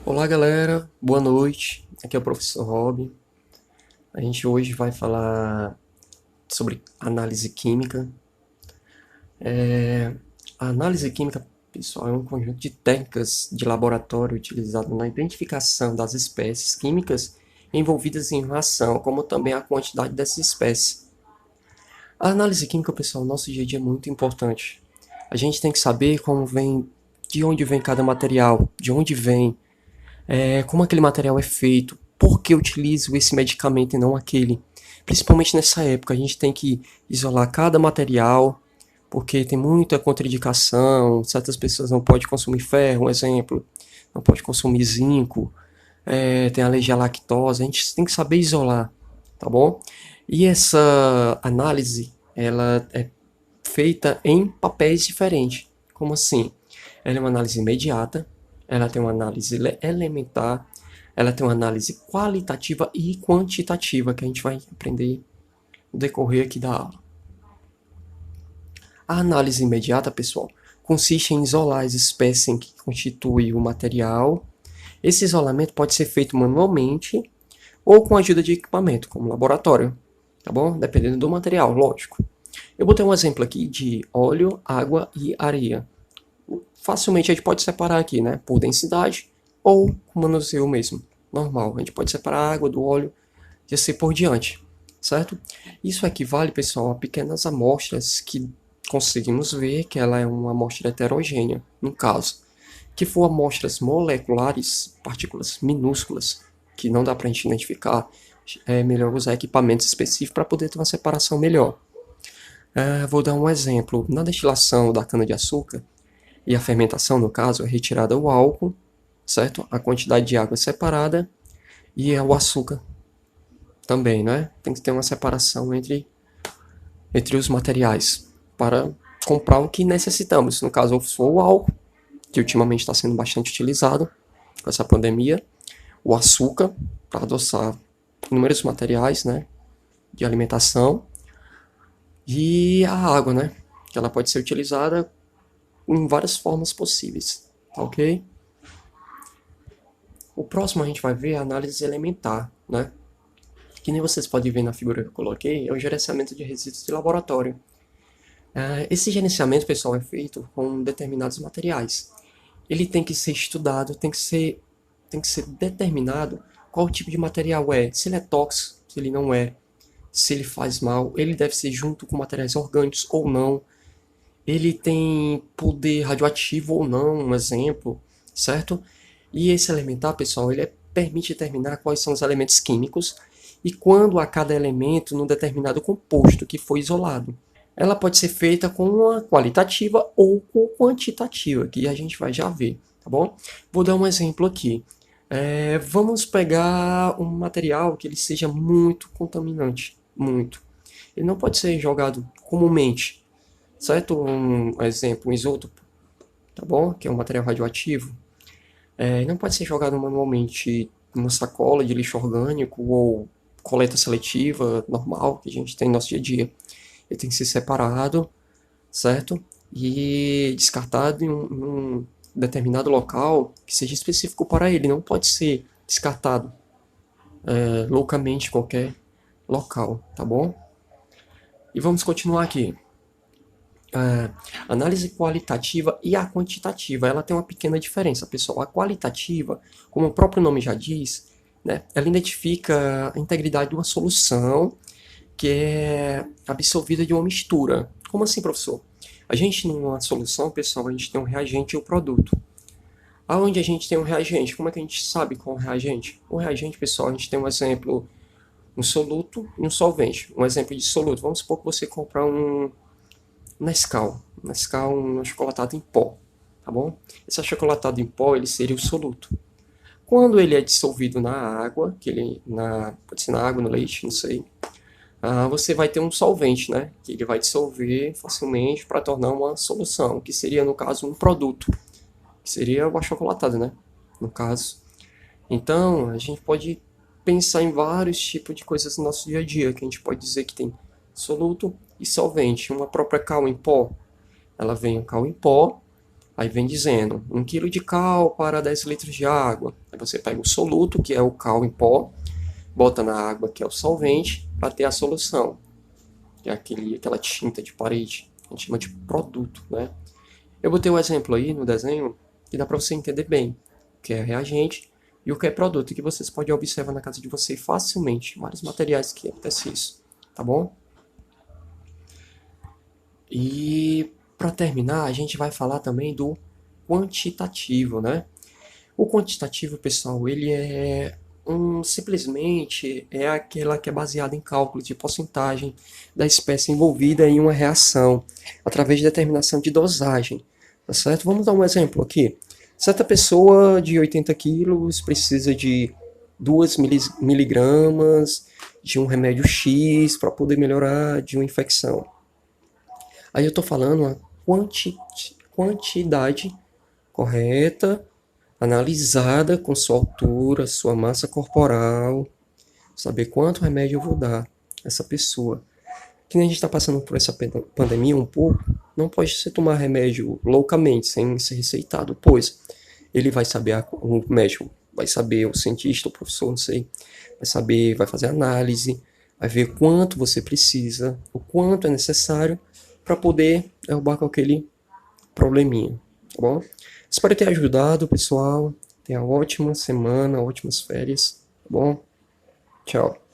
Olá galera, boa noite. Aqui é o professor Rob. A gente hoje vai falar sobre análise química. A análise química, pessoal, é um conjunto de técnicas de laboratório utilizado na identificação das espécies químicas envolvidas em uma ação, como também a quantidade dessas espécies. A análise química, pessoal, no nosso dia a dia é muito importante. A gente tem que saber de onde vem cada material, de onde vem, como aquele material é feito, por que eu utilizo esse medicamento e não aquele. Principalmente nessa época, a gente tem que isolar cada material, porque tem muita contraindicação, certas pessoas não podem consumir ferro, um exemplo, não pode consumir zinco, tem alergia à lactose, a gente tem que saber isolar, tá bom? E essa análise, ela é feita em papéis diferentes. Como assim? Ela é uma análise imediata, ela tem uma análise elementar, ela tem uma análise qualitativa e quantitativa, que a gente vai aprender no decorrer aqui da aula. A análise imediata, pessoal, consiste em isolar as espécies que constituem o material. Esse isolamento pode ser feito manualmente ou com a ajuda de equipamento, como laboratório, tá bom? Dependendo do material, lógico. Eu botei um exemplo aqui de óleo, água e areia. Facilmente a gente pode separar aqui, né? Por densidade ou com manuseio mesmo, normal. A gente pode separar a água do óleo e assim por diante, certo? Isso equivale, pessoal, a pequenas amostras que conseguimos ver que ela é uma amostra heterogênea, no caso, que for amostras moleculares, partículas minúsculas, que não dá para a gente identificar, é melhor usar equipamentos específicos para poder ter uma separação melhor. Vou dar um exemplo. Na destilação da cana-de-açúcar, e a fermentação, no caso, é retirada o álcool, certo? A quantidade de água é separada e é o açúcar também, né? Tem que ter uma separação entre os materiais para comprar o que necessitamos. No caso, o álcool, que ultimamente está sendo bastante utilizado com essa pandemia, o açúcar, para adoçar inúmeros materiais, né, de alimentação, e a água, né, que ela pode ser utilizada em várias formas possíveis, tá ok? O próximo a gente vai ver a análise elementar, né? Que nem vocês podem ver na figura que eu coloquei, é o gerenciamento de resíduos de laboratório. Esse gerenciamento, pessoal, é feito com determinados materiais. Ele tem que ser estudado, tem que ser determinado qual tipo de material é, se ele é tóxico, se ele não é, se ele faz mal, ele deve ser junto com materiais orgânicos ou não, ele tem poder radioativo ou não, um exemplo, certo? E esse elementar, pessoal, permite determinar quais são os elementos químicos e quando há cada elemento num determinado composto que foi isolado. Ela pode ser feita com uma qualitativa ou com quantitativa, que a gente vai já ver, tá bom? Vou dar um exemplo aqui. Vamos pegar um material que ele seja muito contaminante, muito. Ele não pode ser jogado comumente, certo? Um exemplo, um isótopo, tá bom? Que é um material radioativo. Não pode ser jogado manualmente numa sacola de lixo orgânico ou coleta seletiva normal que a gente tem no nosso dia a dia. Ele tem que ser separado, certo? E descartado em um determinado local que seja específico para ele. Não pode ser descartado loucamente em qualquer local, tá bom? E vamos continuar aqui. Análise qualitativa e a quantitativa, ela tem uma pequena diferença, pessoal. A qualitativa, como o próprio nome já diz, né, ela identifica a integridade de uma solução que é absorvida de uma mistura. Como assim, professor? A gente, numa solução, pessoal, a gente tem um reagente e um produto. Aonde a gente tem um reagente? Como é que a gente sabe qual é o reagente? O reagente, pessoal, a gente tem um exemplo, um soluto e um solvente. Um exemplo de soluto. Vamos supor que você comprar um Nescau, um achocolatado em pó, tá bom? Esse achocolatado em pó, ele seria o soluto. Quando ele é dissolvido na água, pode ser na água, no leite, não sei, você vai ter um solvente, né? Que ele vai dissolver facilmente para tornar uma solução, que seria, no caso, um produto, que seria o achocolatado, né? No caso. Então, a gente pode pensar em vários tipos de coisas no nosso dia a dia, que a gente pode dizer que tem soluto e solvente. Uma própria cal em pó, ela vem a cal em pó, Aí vem dizendo 1 quilo de cal para 10 litros de água. Aí você pega o soluto, que é o cal em pó, bota na água, que é o solvente, para ter a solução, que é aquela tinta de parede. A gente chama de produto, né? Eu botei um exemplo aí no desenho que dá para você entender bem o que é reagente e o que é produto, que vocês podem observar na casa de vocês facilmente. Vários materiais que acontece isso, tá bom? E para terminar, a gente vai falar também do quantitativo, né? O quantitativo, pessoal, ele é simplesmente é aquela que é baseada em cálculo de porcentagem da espécie envolvida em uma reação, através de determinação de dosagem, tá certo? Vamos dar um exemplo aqui. Certa pessoa de 80 quilos precisa de 2 miligramas de um remédio X para poder melhorar de uma infecção. Aí eu estou falando a quantidade correta, analisada com sua altura, sua massa corporal, saber quanto remédio eu vou dar a essa pessoa. Que nem a gente está passando por essa pandemia um pouco, não pode se tomar remédio loucamente, sem ser receitado, pois ele vai saber, o médico vai saber, o cientista, o professor, não sei, vai saber, vai fazer análise, vai ver quanto você precisa, o quanto é necessário para poder derrubar com aquele probleminha, tá bom? Espero ter ajudado, pessoal. Tenha uma ótima semana, ótimas férias, tá bom? Tchau.